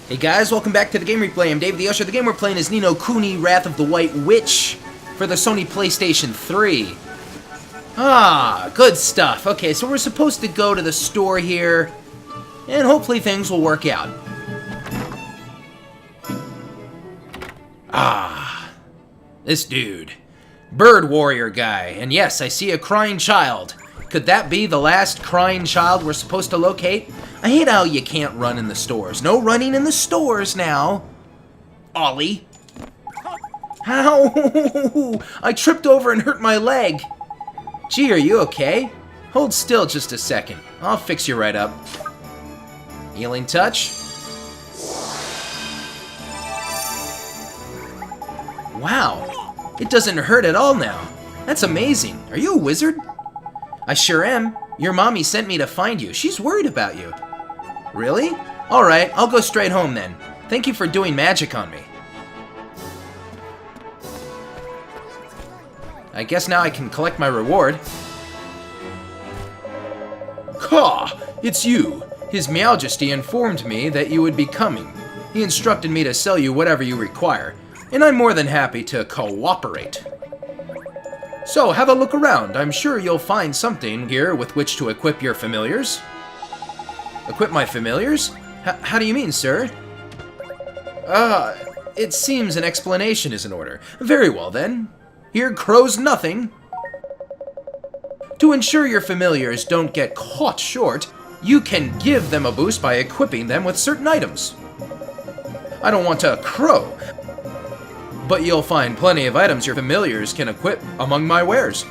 Hey guys, welcome back to the game replay. I'm DavetheUsher. The game we're playing is Kuni, Wrath of the White Witch for the Sony PlayStation 3. Ah, good stuff. Okay, so we're supposed to go to the store here, and hopefully things will work out. Ah, this dude. Bird warrior guy. And yes, I see a crying child. Could that be the last crying child we're supposed to locate? I hate how you can't run in the stores. No running in the stores now. Ollie. Ow! I tripped over and hurt my leg. Gee, are you okay? Hold still just a second. I'll fix you right up. Healing touch. Wow. It doesn't hurt at all now. That's amazing. Are you a wizard? I sure am. Your mommy sent me to find you. She's worried about you. Really? Alright, I'll go straight home then. Thank you for doing magic on me. I guess now I can collect my reward. Caw! It's you! His Majesty informed me that you would be coming. He instructed me to sell you whatever you require, and I'm more than happy to cooperate. So, have a look around. I'm sure you'll find something here with which to equip your familiars. Equip my familiars? How do you mean, sir? It seems an explanation is in order. Very well, then. Here crows nothing. To ensure your familiars don't get caught short, you can give them a boost by equipping them with certain items. I don't want to crow, but you'll find plenty of items your familiars can equip among my wares.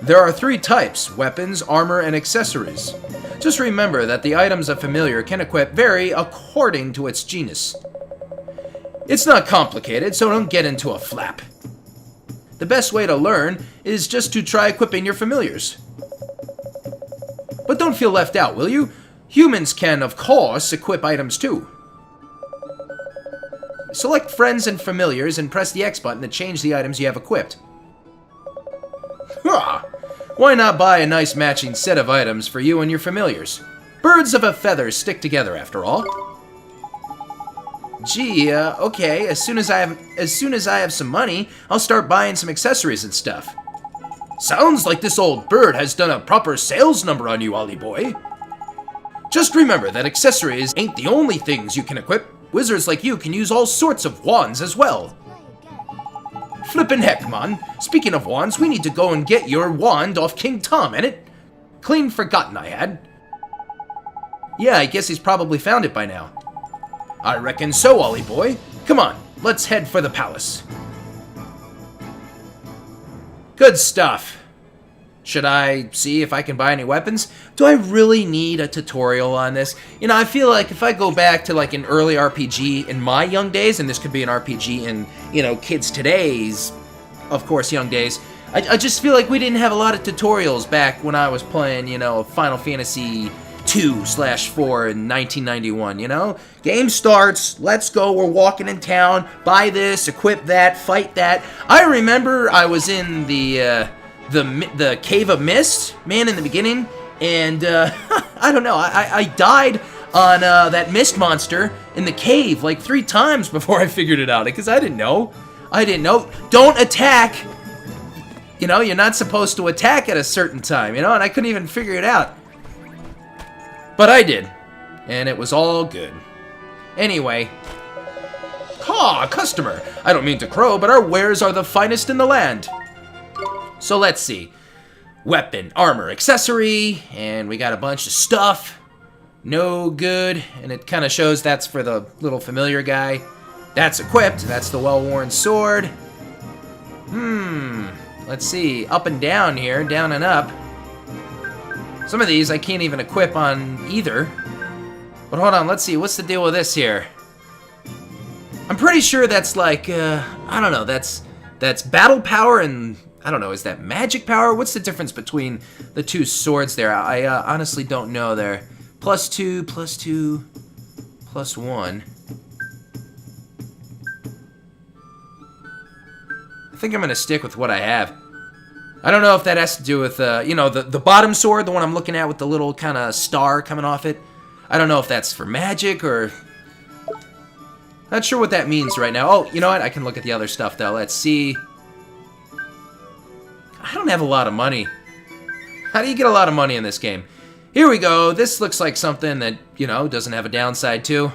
There are 3 types: weapons, armor, and accessories. Just remember that the items a familiar can equip vary according to its genus. It's not complicated, so don't get into a flap. The best way to learn is just to try equipping your familiars. But don't feel left out, will you? Humans can, of course, equip items too. Select friends and familiars and press the X button to change the items you have equipped. Ha! Why not buy a nice matching set of items for you and your familiars? Birds of a feather stick together, after all. Gee, okay, as soon as I have some money, I'll start buying some accessories and stuff. Sounds like this old bird has done a proper sales number on you, Ollie boy. Just remember that accessories ain't the only things you can equip. Wizards like you can use all sorts of wands as well. Flippin' heck, man. Speaking of wands, we need to go and get your wand off King Tom, ain't it? Clean forgotten I had. Yeah, I guess he's probably found it by now. I reckon so, Ollie boy. Come on, let's head for the palace. Good stuff. Should I see if I can buy any weapons? Do I really need a tutorial on this? You know, I feel like if I go back to like an early RPG in my young days, and this could be an RPG in, you know, kids today's, of course, young days, I just feel like we didn't have a lot of tutorials back when I was playing, you know, Final Fantasy 2/4 in 1991, you know? Game starts, let's go, we're walking in town, buy this, equip that, fight that. I remember I was in the Cave of Mist, man, in the beginning, and, I don't know, I died on, that mist monster in the cave, like 3 times before I figured it out, because I didn't know. Don't attack! You know, you're not supposed to attack at a certain time, you know, and I couldn't even figure it out. But I did, and it was all good. Anyway. Ha, customer! I don't mean to crow, but our wares are the finest in the land. So let's see. Weapon, armor, accessory, and we got a bunch of stuff. No good, and it kind of shows that's for the little familiar guy. That's equipped, that's the well-worn sword. Let's see, up and down here, down and up. Some of these I can't even equip on either. But hold on, let's see, what's the deal with this here? I'm pretty sure that's like, I don't know, that's battle power and, I don't know, is that magic power? What's the difference between the 2 swords there? I honestly don't know there. +2, +2, +1. I think I'm gonna stick with what I have. I don't know if that has to do with, you know, the bottom sword, the one I'm looking at with the little kind of star coming off it. I don't know if that's for magic or Not sure what that means right now. Oh, you know what? I can look at the other stuff, though. Let's see. I don't have a lot of money. How do you get a lot of money in this game? Here we go. This looks like something that, you know, doesn't have a downside, too.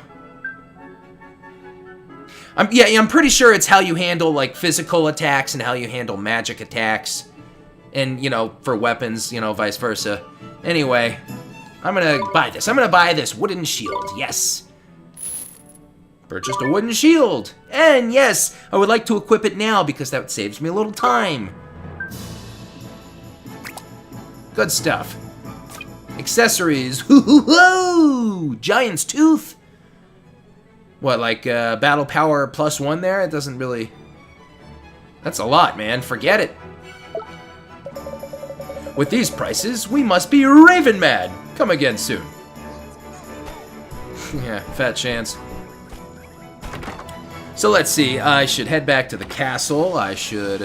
I'm pretty sure it's how you handle, like, physical attacks and how you handle magic attacks. And, you know, for weapons, you know, vice versa. Anyway, I'm gonna buy this. I'm gonna buy this wooden shield. Yes. Purchased a wooden shield. And yes, I would like to equip it now because that saves me a little time. Good stuff. Accessories. Hoo-hoo-hoo! Giant's Tooth. What, like battle power +1 there? It doesn't really... That's a lot, man. Forget it. With these prices, we must be raving mad. Come again soon. Yeah, fat chance. So let's see. I should head back to the castle. I should,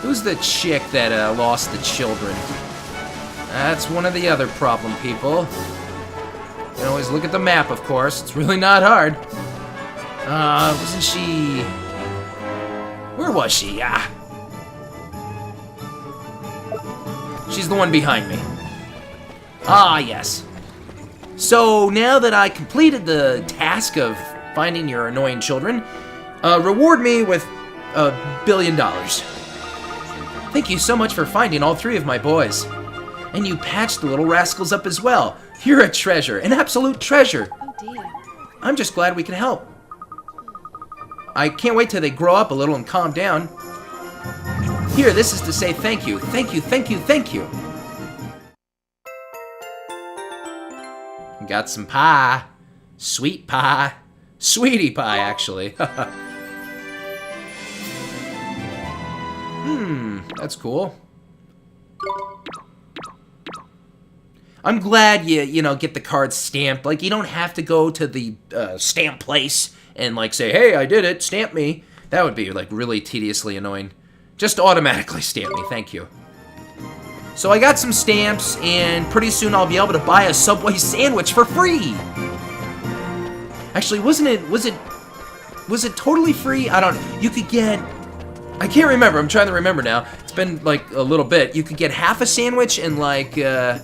Who's the chick that lost the children? That's one of the other problem people. You can always look at the map, of course. It's really not hard. Wasn't she... Where was she? She's the one behind me. Ah, yes. So, now that I completed the task of finding your annoying children, reward me with $1 billion. Thank you so much for finding all 3 of my boys. And you patched the little rascals up as well. You're a treasure, an absolute treasure. Oh dear. I'm just glad we can help. I can't wait till they grow up a little and calm down. Here, this is to say thank you. Thank you, thank you, thank you. Got some pie. Sweet pie. Sweetie pie, actually. That's cool. I'm glad you know, get the cards stamped. Like, you don't have to go to the stamp place and, like, say, hey, I did it, stamp me. That would be, like, really tediously annoying. Just automatically stamp me, thank you. So I got some stamps, and pretty soon I'll be able to buy a Subway sandwich for free. Actually, was it totally free? I don't, you could get, I can't remember, I'm trying to remember now. It's been, like, a little bit. You could get half a sandwich and, like, a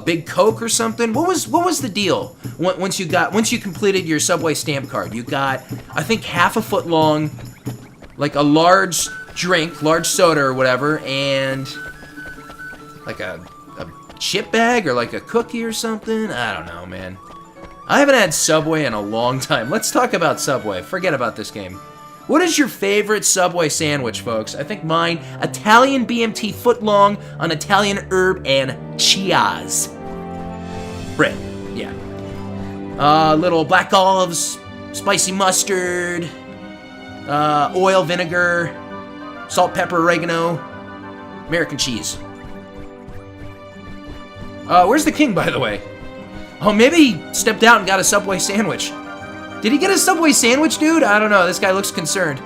big Coke or something. What was the deal? Once you completed your Subway stamp card, you got, I think, half a foot long, like a large drink, large soda or whatever, and like a chip bag or like a cookie or something. I don't know, man. I haven't had Subway in a long time. Let's talk about Subway. Forget about this game. What is your favorite Subway sandwich, folks? I think mine, Italian BMT footlong on Italian herb and Chia's bread. Yeah. Little black olives, spicy mustard, oil, vinegar, salt, pepper, oregano, American cheese. Where's the king, by the way? Oh, maybe he stepped out and got a Subway sandwich. Did he get a Subway sandwich, dude? I don't know. This guy looks concerned.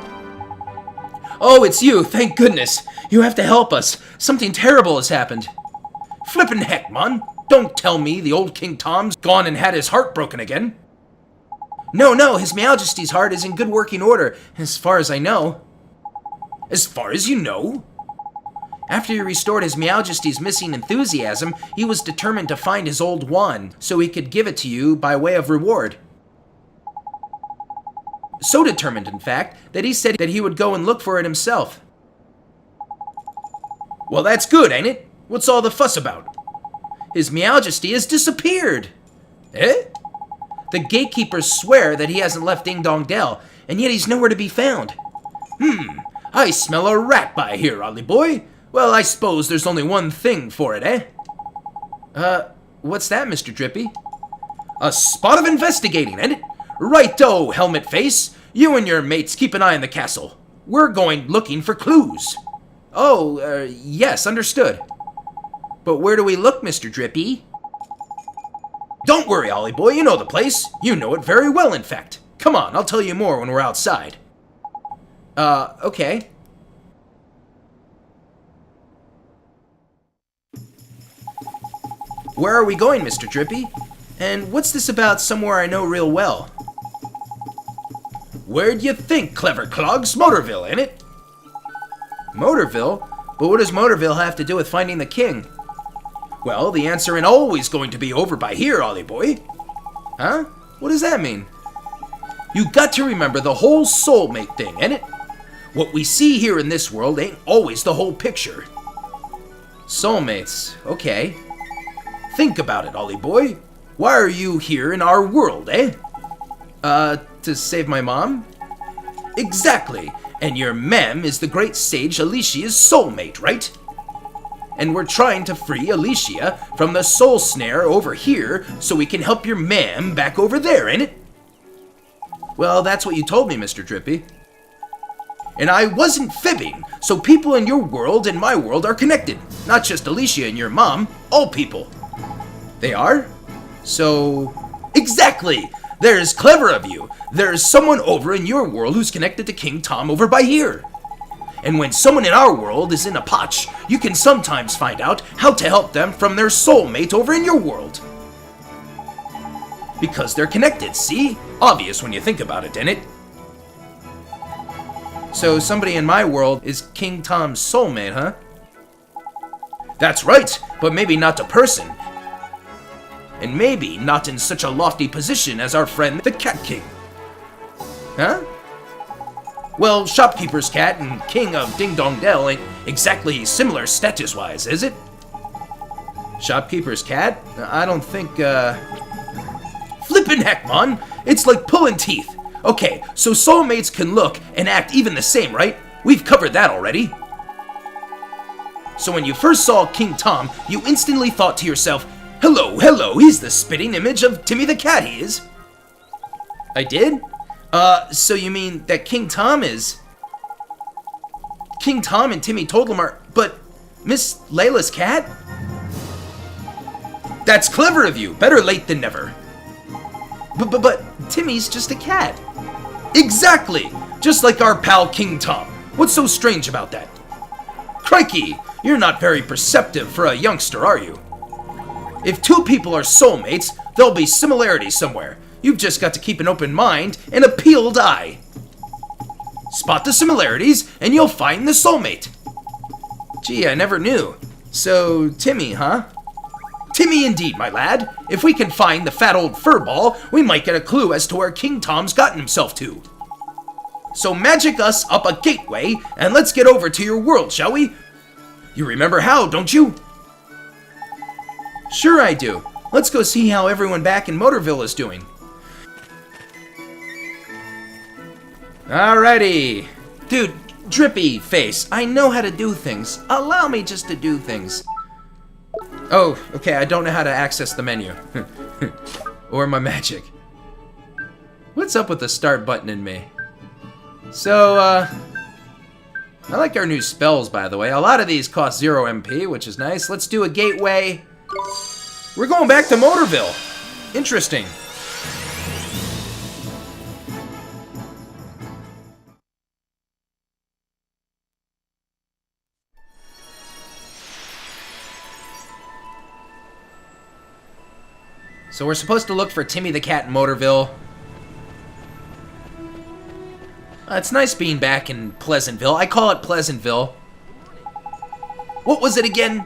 Oh, it's you. Thank goodness. You have to help us. Something terrible has happened. Flippin' heck, man. Don't tell me the old King Tom's gone and had his heart broken again. No. His Majesty's heart is in good working order, as far as I know. As far as you know? After he restored His Majesty's missing enthusiasm, he was determined to find his old wand, so he could give it to you by way of reward. So determined, in fact, that he said that he would go and look for it himself. Well, that's good, ain't it? What's all the fuss about? His Majesty has disappeared. Eh? The gatekeepers swear that he hasn't left Ding Dong Dell, and yet he's nowhere to be found. I smell a rat by here, Ollie boy. Well, I suppose there's only one thing for it, eh? What's that, Mr. Drippy? A spot of investigating, ain't it? Righto, Helmet Face. You and your mates keep an eye on the castle. We're going looking for clues. Oh, yes, understood. But where do we look, Mr. Drippy? Don't worry, Ollie boy, you know the place. You know it very well, in fact. Come on, I'll tell you more when we're outside. Okay. Where are we going, Mr. Drippy? And what's this about somewhere I know real well? Where'd you think, clever clogs? Motorville, ain't it? Motorville? But what does Motorville have to do with finding the king? Well, the answer ain't always going to be over by here, Ollie boy. Huh? What does that mean? You got to remember the whole soulmate thing, ain't it? What we see here in this world ain't always the whole picture. Soulmates, okay. Think about it, Ollie boy. Why are you here in our world, eh? To save my mom? Exactly. And your mem is the great sage Alicia's soulmate, right? And we're trying to free Alicia from the soul snare over here so we can help your mem back over there, ain't it? Well, that's what you told me, Mr. Drippy. And I wasn't fibbing, so people in your world and my world are connected. Not just Alicia and your mom, all people. They are? So... Exactly! There's clever of you. There's someone over in your world who's connected to King Tom over by here. And when someone in our world is in a potch, you can sometimes find out how to help them from their soulmate over in your world. Because they're connected, see? Obvious when you think about it, ain't it? So somebody in my world is King Tom's soulmate, huh? That's right, but maybe not a person. And maybe not in such a lofty position as our friend the Cat King. Huh? Well, Shopkeeper's Cat and King of Ding Dong Dell ain't exactly similar status-wise, is it? Shopkeeper's Cat? I don't think, Flippin' heck, man! It's like pulling teeth. Okay, so soulmates can look and act even the same, right? We've covered that already. So when you first saw King Tom, you instantly thought to yourself, hello, he's the spitting image of Timmy the Cat, he is. I did? So you mean that King Tom is... King Tom and Timmy Toadlum are... But Miss Layla's cat? That's clever of you. Better late than never. But Timmy's just a cat. Exactly! Just like our pal King Tom. What's so strange about that? Crikey! You're not very perceptive for a youngster, are you? If two people are soulmates, there'll be similarities somewhere. You've just got to keep an open mind and a peeled eye. Spot the similarities, and you'll find the soulmate. Gee, I never knew. So, Timmy, huh? Timmy indeed, my lad. If we can find the fat old furball, we might get a clue as to where King Tom's gotten himself to. So magic us up a gateway, and let's get over to your world, shall we? You remember how, don't you? Sure I do. Let's go see how everyone back in Motorville is doing. Alrighty. Dude, Drippy Face, I know how to do things. Allow me just to do things. Oh, okay, I don't know how to access the menu. Or my magic. What's up with the start button in me? So, I like our new spells, by the way. A lot of these cost 0 MP, which is nice. Let's do a gateway. We're going back to Motorville. Interesting. So we're supposed to look for Timmy the Cat in Motorville. It's nice being back in Pleasantville. I call it Pleasantville. What was it again?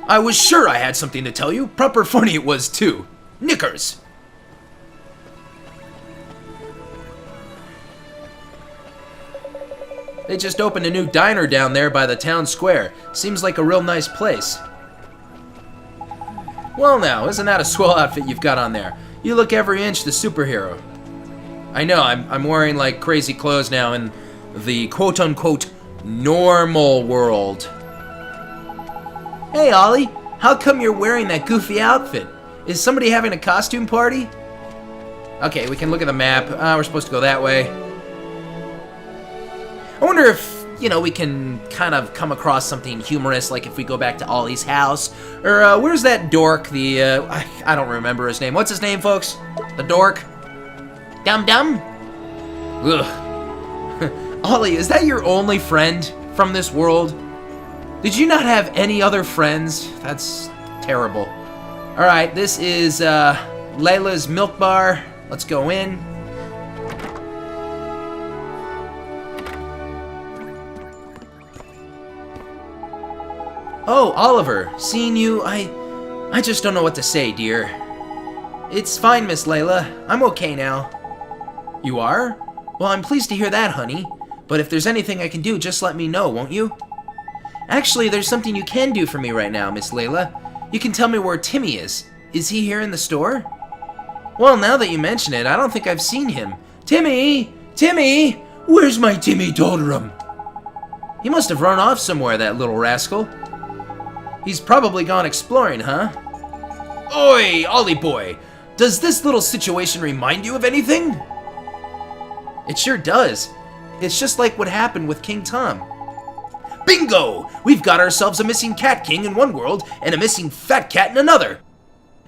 I was sure I had something to tell you. Proper funny it was, too. Knickers. They just opened a new diner down there by the town square. Seems like a real nice place. Well now, isn't that a swell outfit you've got on there? You look every inch the superhero. I know, I'm wearing like crazy clothes now in the quote-unquote normal world. Hey Ollie, how come you're wearing that goofy outfit? Is somebody having a costume party? Okay, we can look at the map. We're supposed to go that way. I wonder if, you know, we can kind of come across something humorous, like if we go back to Ollie's house. Or, where's that dork, the, I don't remember his name. What's his name, folks? The dork? Dum-Dum? Ugh. Ollie, is that your only friend from this world? Did you not have any other friends? That's terrible. Alright, this is, Layla's milk bar. Let's go in. Oh, Oliver, seeing you, I just don't know what to say, dear. It's fine, Miss Layla. I'm okay now. You are? Well, I'm pleased to hear that, honey. But if there's anything I can do, just let me know, won't you? Actually, there's something you can do for me right now, Miss Layla. You can tell me where Timmy is. Is he here in the store? Well, now that you mention it, I don't think I've seen him. Timmy! Timmy! Where's my Timmy Doldrum? He must have run off somewhere, that little rascal. He's probably gone exploring, huh? Oi, Ollie boy! Does this little situation remind you of anything? It sure does. It's just like what happened with King Tom. Bingo! We've got ourselves a missing cat king in one world and a missing fat cat in another.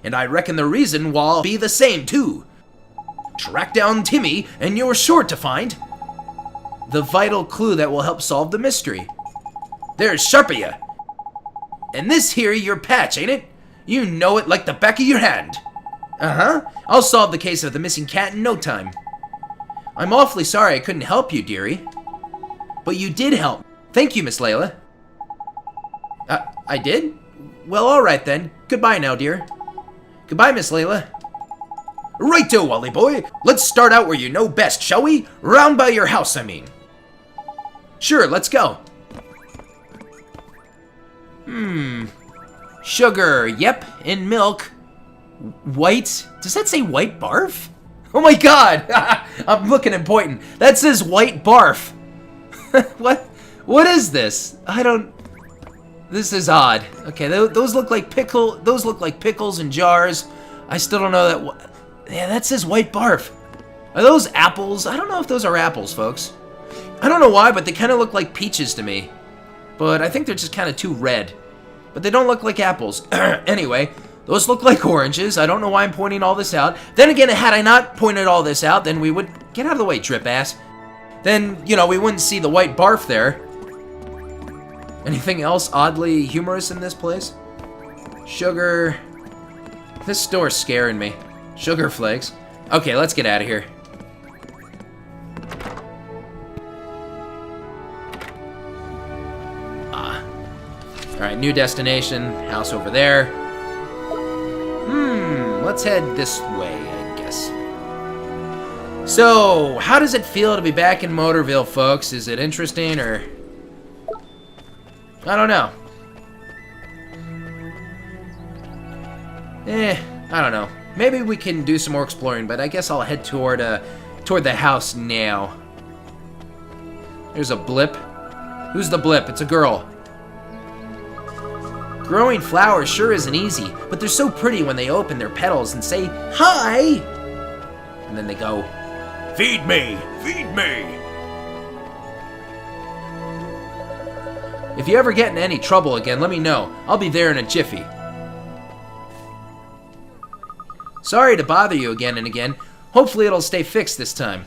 And I reckon the reason will be the same, too. Track down Timmy, and you're sure to find the vital clue that will help solve the mystery. There's Sharpia. And this here your patch, ain't it? You know it like the back of your hand. Uh-huh. I'll solve the case of the missing cat in no time. I'm awfully sorry I couldn't help you, dearie. But you did help. Thank you, Miss Layla. I did? Well, all right then. Goodbye now, dear. Goodbye, Miss Layla. Righto, Wally boy. Let's start out where you know best, shall we? Round by your house, I mean. Sure, let's go. Sugar, yep, and milk. White? Does that say white barf? Oh my god! I'm looking important. That says white barf. What is this? I don't... This is odd. Okay, those look like pickles in jars. I still don't know that... Yeah, that says white barf. Are those apples? I don't know if those are apples, folks. I don't know why, but they kind of look like peaches to me. But I think they're just kind of too red. But they don't look like apples. Anyway, those look like oranges. I don't know why I'm pointing all this out. Then again, had I not pointed all this out, then we would... Get out of the way, drip ass. Then, you know, we wouldn't see the white barf there. Anything else oddly humorous in this place? Sugar... This store's scaring me. Sugar flakes. Okay, let's get out of here. Alright, new destination. House over there. Let's head this way, I guess. So, how does it feel to be back in Motorville, folks? Is it interesting, or... I don't know. I don't know. Maybe we can do some more exploring, but I guess I'll head toward the house now. There's a blip. Who's the blip? It's a girl. Growing flowers sure isn't easy, but they're so pretty when they open their petals and say, "Hi!" And then they go, "Feed me! Feed me!" If you ever get in any trouble again, let me know. I'll be there in a jiffy. Sorry to bother you again and again. Hopefully it'll stay fixed this time.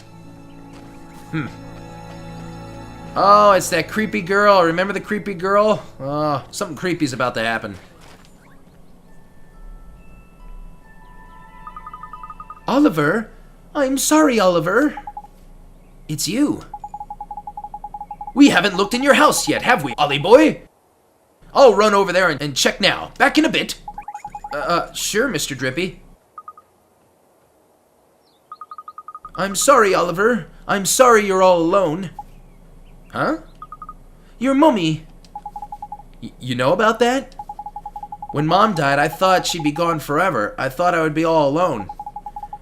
Oh, it's that creepy girl. Remember the creepy girl? Oh, something creepy's about to happen. Oliver? I'm sorry, Oliver. It's you. We haven't looked in your house yet, have we, Ollie boy? I'll run over there and check now. Back in a bit. Sure, Mr. Drippy. I'm sorry, Oliver. I'm sorry you're all alone. Huh? Your mummy. You know about that? When Mom died, I thought she'd be gone forever. I thought I would be all alone.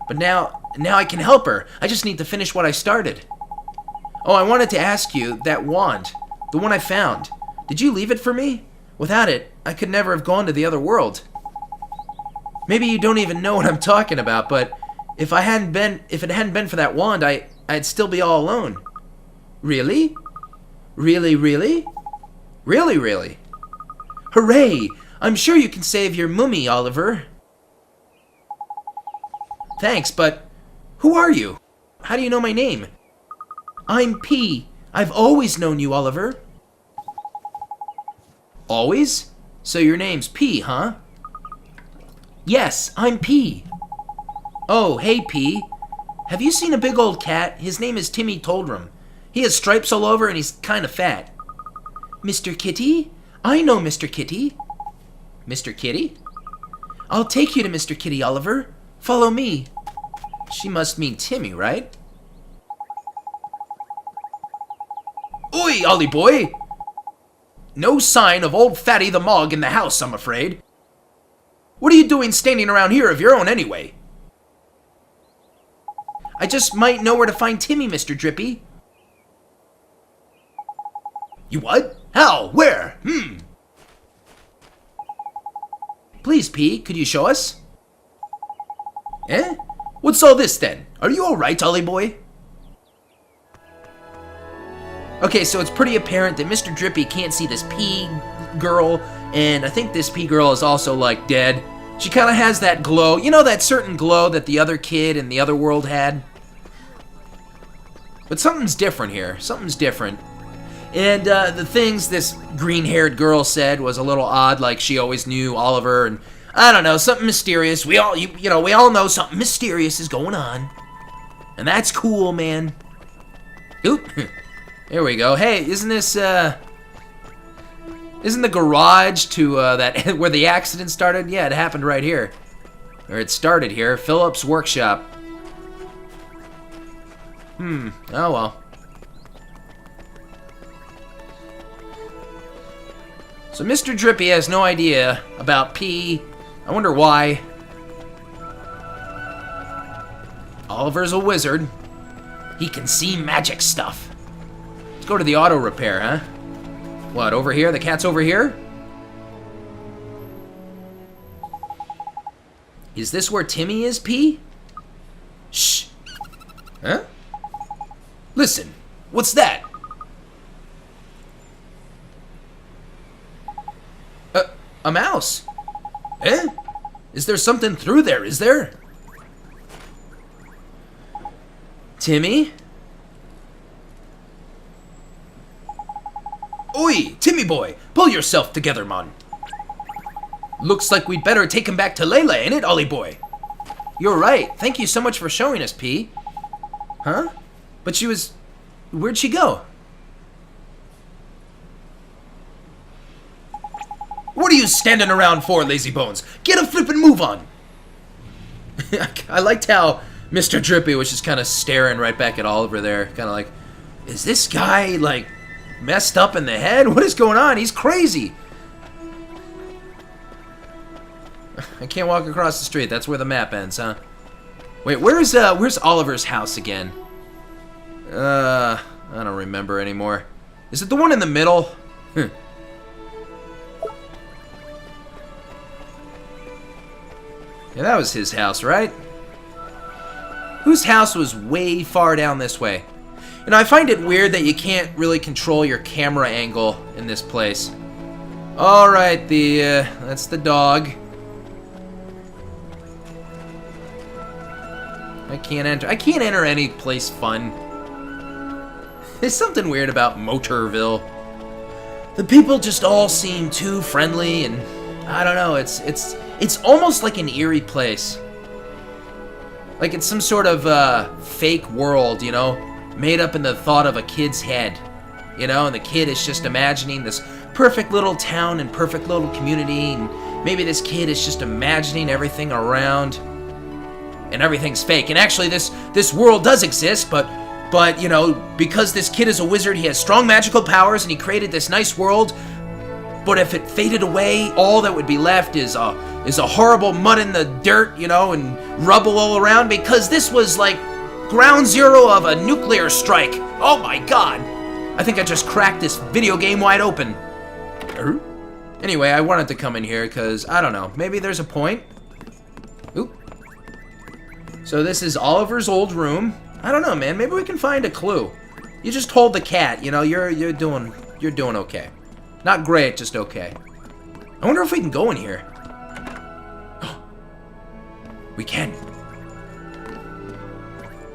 But now I can help her. I just need to finish what I started. Oh, I wanted to ask you, that wand, the one I found, did you leave it for me? Without it, I could never have gone to the other world. Maybe you don't even know what I'm talking about, but if it hadn't been for that wand, I'd still be all alone. Really? Really, really? Really, really? Hooray! I'm sure you can save your mummy, Oliver. Thanks, but who are you? How do you know my name? I'm P. I've always known you, Oliver. Always? So your name's P, huh? Yes, I'm P. Oh, hey, P. Have you seen a big old cat? His name is Timmy Toldrum. He has stripes all over and he's kind of fat. Mr. Kitty? I know Mr. Kitty. Mr. Kitty? I'll take you to Mr. Kitty, Oliver. Follow me. She must mean Timmy, right? Oi, Ollie boy! No sign of old Fatty the Mog in the house, I'm afraid. What are you doing standing around here of your own anyway? I just might know where to find Timmy, Mr. Drippy. You what? How? Where? Please, P, could you show us? Eh? What's all this then? Are you alright, Ollie boy? Okay, so it's pretty apparent that Mr. Drippy can't see this P girl, and I think this P girl is also, like, dead. She kind of has that glow. You know that certain glow that the other kid in the other world had? But something's different here. Something's different. And the things this green-haired girl said was a little odd, like she always knew Oliver, and I don't know, something mysterious. We all, you know, we all know something mysterious is going on. And that's cool, man. Oop. There we go. Hey, isn't this, isn't the garage to, that, where the accident started? Yeah, it happened right here. Or it started here. Philip's workshop. Oh well. So Mr. Drippy has no idea about P. I wonder why. Oliver's a wizard. He can see magic stuff. Let's go to the auto repair, huh? What, over here? The cat's over here? Is this where Timmy is, P? Shh. Huh? Listen, what's that? A mouse. Eh? Is there something through there, is there? Timmy? Oi, Timmy boy, pull yourself together, man. Looks like we'd better take him back to Layla, ain't it, Ollie boy? You're right. Thank you so much for showing us, P. Huh? But she was... Where'd she go? What are you standing around for, lazy bones? Get a flip and move on. I liked how Mr. Drippy was just kind of staring right back at Oliver there. Kind of like, is this guy, like, messed up in the head? What is going on? He's crazy. I can't walk across the street. That's where the map ends, huh? Wait, where's Oliver's house again? I don't remember anymore. Is it the one in the middle? Yeah, that was his house, right? Whose house was way far down this way? You know, I find it weird that you can't really control your camera angle in this place. Alright, that's the dog. I can't enter any place fun. There's something weird about Motorville. The people just all seem too friendly, and I don't know, it's almost like an eerie place. Like it's some sort of fake world, you know, made up in the thought of a kid's head. You know, and the kid is just imagining this perfect little town and perfect little community, and maybe this kid is just imagining everything around, and everything's fake. And actually this world does exist, but you know, because this kid is a wizard, he has strong magical powers, and he created this nice world. But if it faded away, all that would be left is a horrible mud in the dirt, you know, and rubble all around, because this was like ground zero of a nuclear strike. Oh my god. I think I just cracked this video game wide open. Anyway, I wanted to come in here because, I don't know, maybe there's a point. Oop. So this is Oliver's old room. I don't know, man, maybe we can find a clue. You just hold the cat, you know, you're doing okay. Not great, just okay. I wonder if we can go in here. We can.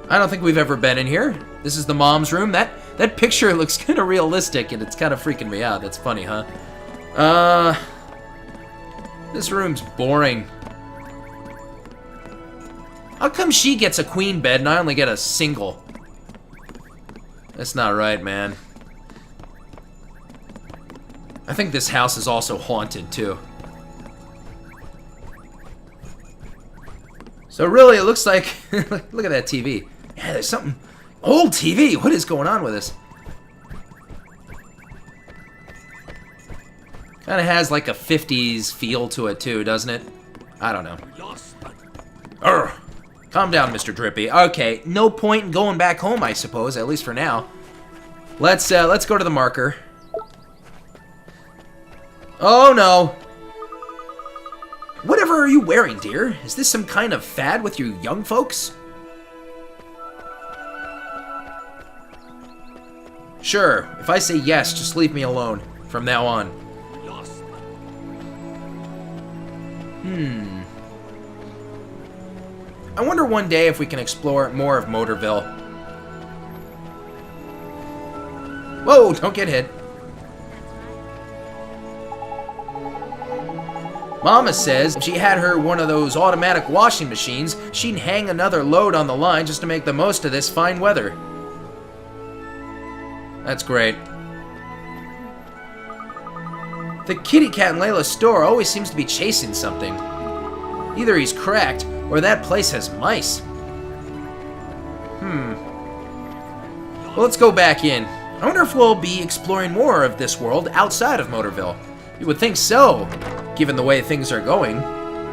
I don't think we've ever been in here. This is the mom's room. That picture looks kind of realistic, and it's kind of freaking me out. That's funny, huh? This room's boring. How come she gets a queen bed and I only get a single? That's not right, man. I think this house is also haunted, too. So really, it looks like... Look at that TV. Yeah, there's something... Old TV! What is going on with this? Kind of has like a 50s feel to it, too, doesn't it? I don't know. Urgh. Calm down, Mr. Drippy. Okay, no point in going back home, I suppose, at least for now. Let's go to the marker. Oh, no. Whatever are you wearing, dear? Is this some kind of fad with you young folks? Sure, if I say yes, just leave me alone from now on. I wonder one day if we can explore more of Motorville. Whoa, don't get hit. Mama says if she had her one of those automatic washing machines, she'd hang another load on the line just to make the most of this fine weather. That's great. The kitty cat in Layla's store always seems to be chasing something. Either he's cracked, or that place has mice. Well, let's go back in. I wonder if we'll be exploring more of this world outside of Motorville. You would think so, given the way things are going.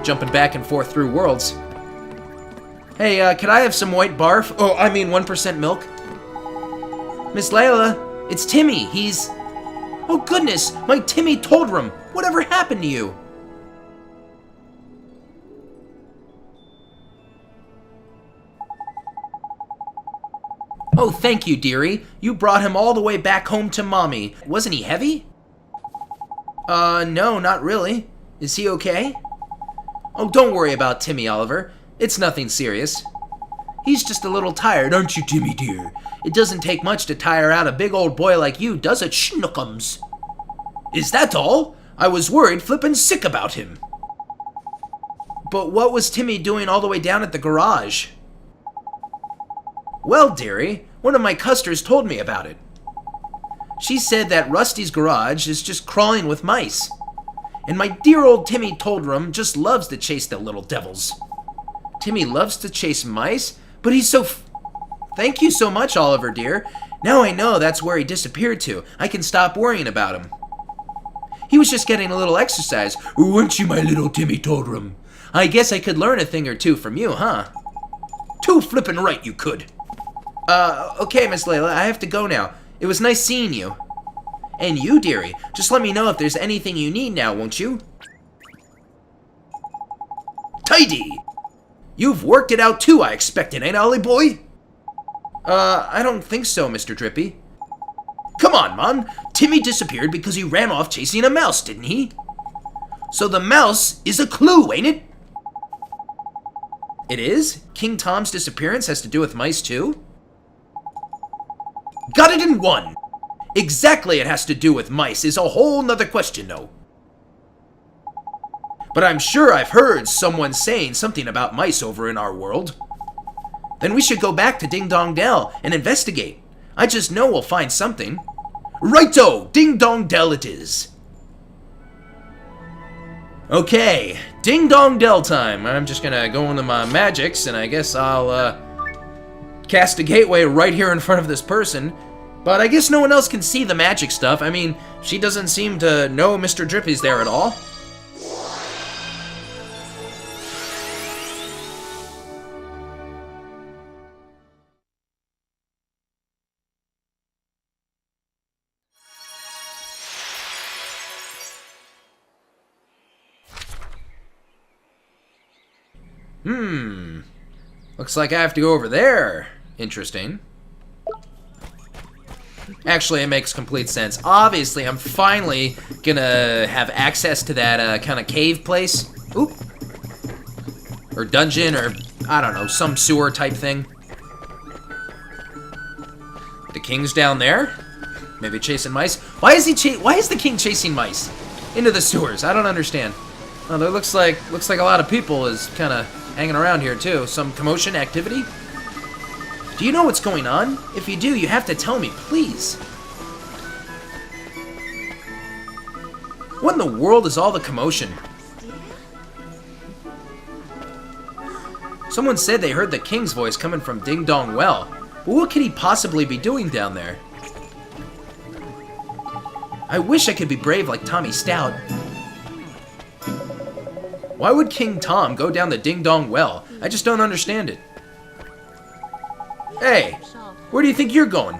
Jumping back and forth through worlds. Hey, could I have some white barf? Oh, I mean 1% milk. Miss Layla, it's Timmy. He's... Oh goodness, my Timmy Toldrum. Whatever happened to you? Oh, thank you, dearie. You brought him all the way back home to Mommy. Wasn't he heavy? No, not really. Is he okay? Oh, don't worry about Timmy, Oliver. It's nothing serious. He's just a little tired, aren't you, Timmy, dear? It doesn't take much to tire out a big old boy like you, does it, Schnookums? Is that all? I was worried flippin' sick about him. But what was Timmy doing all the way down at the garage? Well, dearie, one of my customers told me about it. She said that Rusty's garage is just crawling with mice. And my dear old Timmy Toldrum just loves to chase the little devils. Timmy loves to chase mice? But he's so... Thank you so much, Oliver, dear. Now I know that's where he disappeared to. I can stop worrying about him. He was just getting a little exercise. Weren't you, my little Timmy Toldrum? I guess I could learn a thing or two from you, huh? Too flippin' right you could. Okay, Miss Layla, I have to go now. It was nice seeing you. And you, dearie. Just let me know if there's anything you need now, won't you? Tidy! You've worked it out too, I expected, ain't Ollie boy? I don't think so, Mr. Drippy. Come on, Mon. Timmy disappeared because he ran off chasing a mouse, didn't he? So the mouse is a clue, ain't it? It is? King Tom's disappearance has to do with mice too? Got it in one! Exactly it has to do with mice is a whole nother question, though. But I'm sure I've heard someone saying something about mice over in our world. Then we should go back to Ding Dong Dell and investigate. I just know we'll find something. Righto! Ding Dong Dell it is. Okay, Ding Dong Dell time. I'm just gonna go into my magics and I guess I'll cast a gateway right here in front of this person. But I guess no one else can see the magic stuff. I mean, she doesn't seem to know Mr. Drippy's there at all. Looks like I have to go over there. Interesting. Actually, it makes complete sense. Obviously, I'm finally gonna have access to that kind of cave place. Oop. Or dungeon, or I don't know, some sewer type thing. The king's down there. Maybe chasing mice. Why is the king chasing mice into the sewers? I don't understand. Well, there looks like a lot of people is kind of hanging around here too. Some commotion, activity? Do you know what's going on? If you do, you have to tell me, please. What in the world is all the commotion? Someone said they heard the king's voice coming from Ding Dong Well. But what could he possibly be doing down there? I wish I could be brave like Tommy Stout. Why would King Tom go down the Ding Dong Well? I just don't understand it. Hey, where do you think you're going?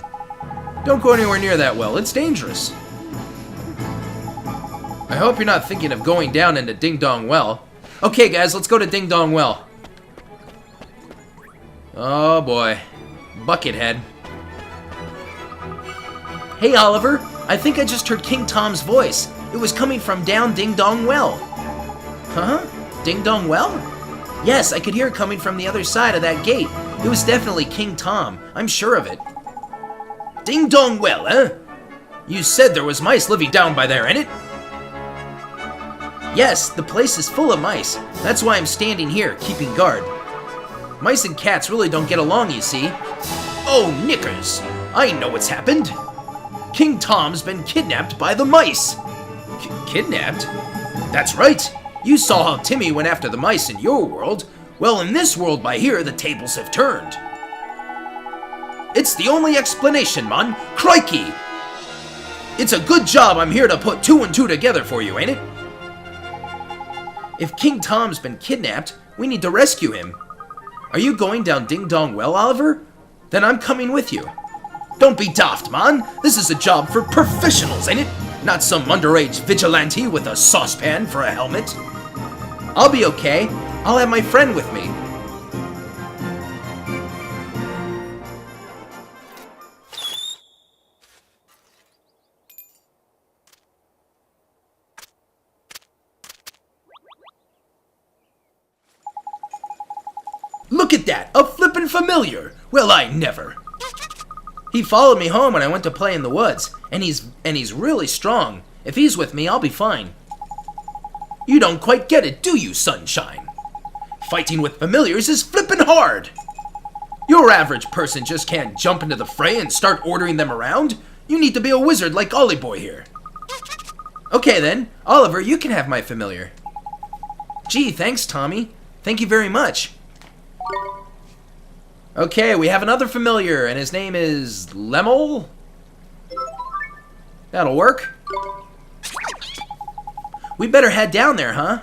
Don't go anywhere near that well, it's dangerous. I hope you're not thinking of going down into Ding Dong Well. Okay guys, let's go to Ding Dong Well. Oh boy, Buckethead. Hey Oliver, I think I just heard King Tom's voice. It was coming from down Ding Dong Well. Huh? Ding Dong Well? Yes, I could hear it coming from the other side of that gate. It was definitely King Tom, I'm sure of it. Ding Dong Well, eh? You said there was mice living down by there, ain't it? Yes, the place is full of mice. That's why I'm standing here, keeping guard. Mice and cats really don't get along, you see. Oh, knickers! I know what's happened. King Tom's been kidnapped by the mice. Kidnapped? That's right. You saw how Timmy went after the mice in your world. Well, in this world by here, the tables have turned. It's the only explanation, man. Crikey! It's a good job I'm here to put 2 and 2 together for you, ain't it? If King Tom's been kidnapped, we need to rescue him. Are you going down Ding Dong Well, Oliver? Then I'm coming with you. Don't be daft, man. This is a job for professionals, ain't it? Not some underage vigilante with a saucepan for a helmet. I'll be okay. I'll have my friend with me. Look at that! A flippin' familiar! Well, I never. He followed me home when I went to play in the woods, and he's really strong. If he's with me, I'll be fine. You don't quite get it, do you, Sunshine? Fighting with familiars is flippin' hard! Your average person just can't jump into the fray and start ordering them around. You need to be a wizard like Ollie Boy here. Okay then, Oliver, you can have my familiar. Gee, thanks, Tommy. Thank you very much. Okay, we have another familiar, and his name is Lemel? That'll work. We better head down there, huh?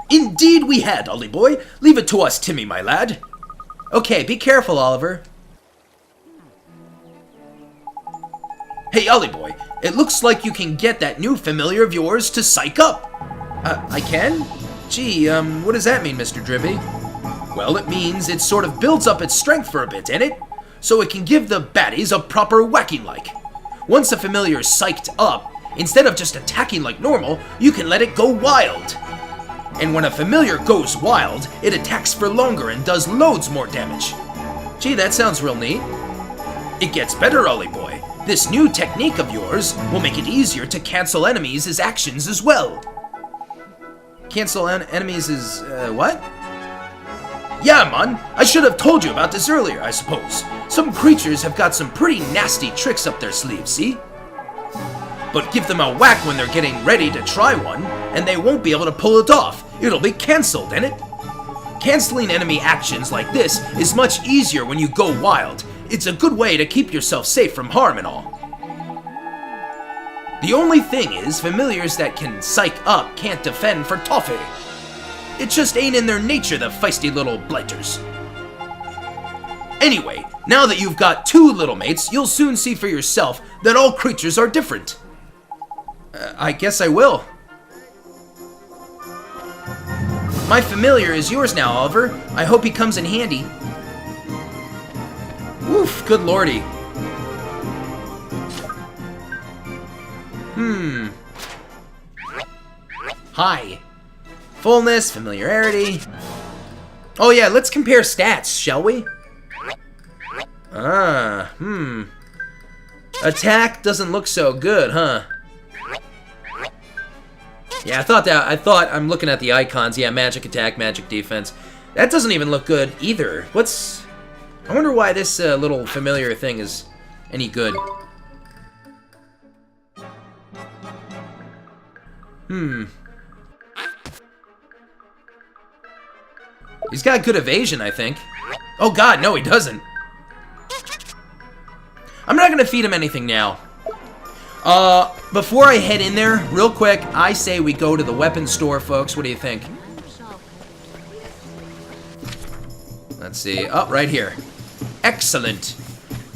Indeed we had, Ollie Boy. Leave it to us, Timmy, my lad. Okay, be careful, Oliver. Hey, Ollie Boy, it looks like you can get that new familiar of yours to psych up. I can? Gee, what does that mean, Mr. Dribby? Well, it means it sort of builds up its strength for a bit, ain't it? So it can give the baddies a proper whacking like. Once a familiar is psyched up, instead of just attacking like normal, you can let it go wild. And when a familiar goes wild, it attacks for longer and does loads more damage. Gee, that sounds real neat. It gets better, Ollie Boy. This new technique of yours will make it easier to cancel enemies' actions as well. Cancel enemies' what? Yeah, man, I should have told you about this earlier, I suppose. Some creatures have got some pretty nasty tricks up their sleeves, see? But give them a whack when they're getting ready to try one, and they won't be able to pull it off. It'll be cancelled, ain't it? Canceling enemy actions like this is much easier when you go wild. It's a good way to keep yourself safe from harm and all. The only thing is, familiars that can psych up can't defend for toffee. It just ain't in their nature, the feisty little blighters. Anyway, now that you've got 2 little mates, you'll soon see for yourself that all creatures are different. I guess I will. My familiar is yours now, Oliver. I hope he comes in handy. Oof, good lordy. Hi. Fullness, familiarity. Oh yeah, let's compare stats, shall we? Attack doesn't look so good, huh? Yeah, I thought I'm looking at the icons. Yeah, magic attack, magic defense. That doesn't even look good either. What's... I wonder why this little familiar thing is any good. He's got good evasion, I think. Oh god, no he doesn't. I'm not gonna feed him anything now. Before I head in there, real quick, I say we go to the weapons store, folks. What do you think? Let's see. Oh, right here. Excellent.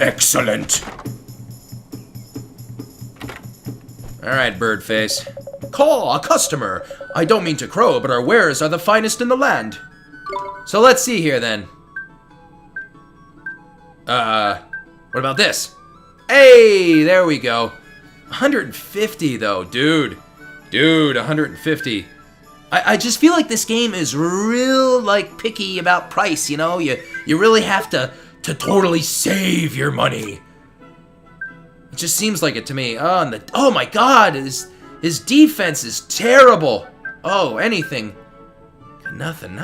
Excellent. Alright, Birdface. Call a customer. I don't mean to crow, but our wares are the finest in the land. So let's see here, then. What about this? Hey, there we go. 150, though, dude. Dude, 150. I just feel like this game is real, like, picky about price, you know? You really have to totally save your money. It just seems like it to me. Oh, and oh my god, his defense is terrible. Oh, anything. Nothing.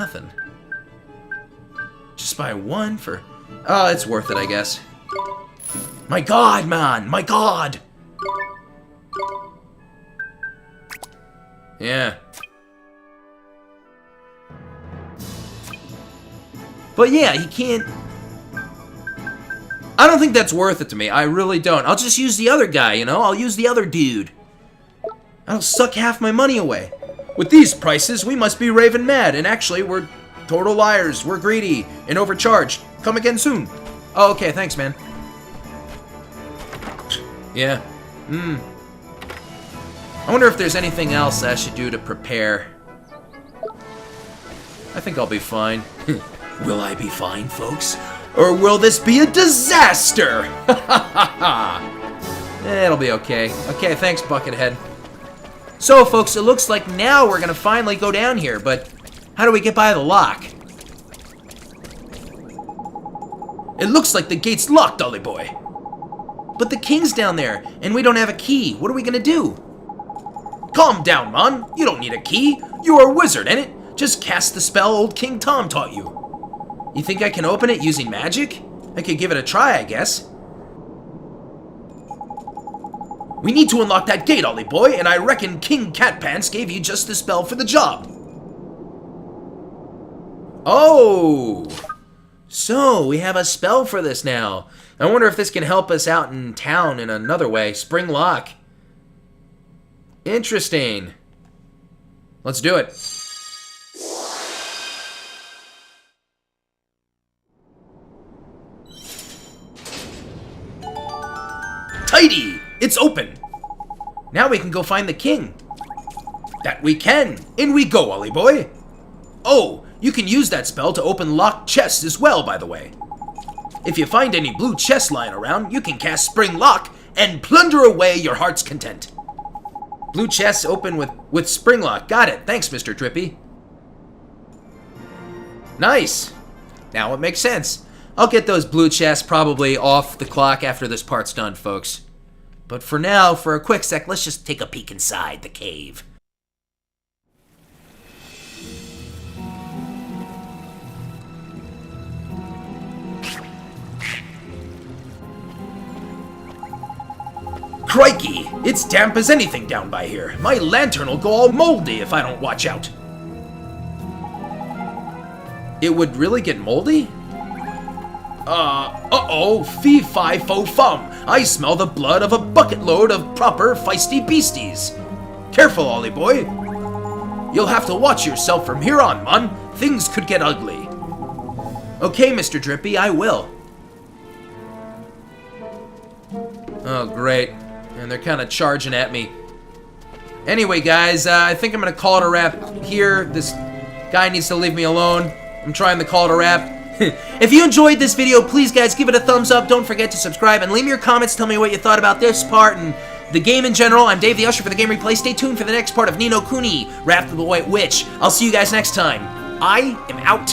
Just buy one for... Oh, it's worth it, I guess. My god, man, my god. Yeah. But yeah, he can't... I don't think that's worth it to me. I really don't. I'll just use the other guy, you know? I'll use the other dude. I'll suck half my money away. With these prices, we must be raving mad. And actually, we're total liars. We're greedy and overcharged. Come again soon. Oh, okay. Thanks, man. Yeah. I wonder if there's anything else I should do to prepare. I think I'll be fine. Will I be fine, folks? Or will this be a disaster? It'll be okay. Okay, thanks, Buckethead. So, folks, it looks like now we're gonna finally go down here, but how do we get by the lock? It looks like the gate's locked, Dolly boy. But the king's down there, and we don't have a key. What are we gonna do? Calm down, man. You don't need a key. You are a wizard, ain't it? Just cast the spell old King Tom taught you. You think I can open it using magic? I could give it a try, I guess. We need to unlock that gate, Ollie boy, and I reckon King Catpants gave you just the spell for the job. Oh! So, we have a spell for this now. I wonder if this can help us out in town in another way. Spring lock. Interesting. Let's do it. Tidy! It's open! Now we can go find the king. That we can! In we go, Ollie boy! Oh, you can use that spell to open locked chests as well, by the way. If you find any blue chests lying around, you can cast Spring Lock and plunder away your heart's content. Blue chests open with Spring Lock. Got it. Thanks, Mr. Drippy. Nice. Now it makes sense. I'll get those blue chests probably off the clock after this part's done, folks. But for now, for a quick sec, let's just take a peek inside the cave. Crikey! It's damp as anything down by here. My lantern will go all moldy if I don't watch out. It would really get moldy? Uh-oh, fee-fi-fo-fum. I smell the blood of a bucket load of proper feisty beasties. Careful, Ollie boy. You'll have to watch yourself from here on, man. Things could get ugly. Okay, Mr. Drippy, I will. Oh, great. And they're kind of charging at me. Anyway, guys, I think I'm going to call it a wrap here. This guy needs to leave me alone. I'm trying to call it a wrap. If you enjoyed this video, please, guys, give it a thumbs up. Don't forget to subscribe and leave me your comments. Tell me what you thought about this part and the game in general. I'm Dave the Usher for the Game Replay. Stay tuned for the next part of Ni no Kuni, Wrath of the White Witch. I'll see you guys next time. I am out.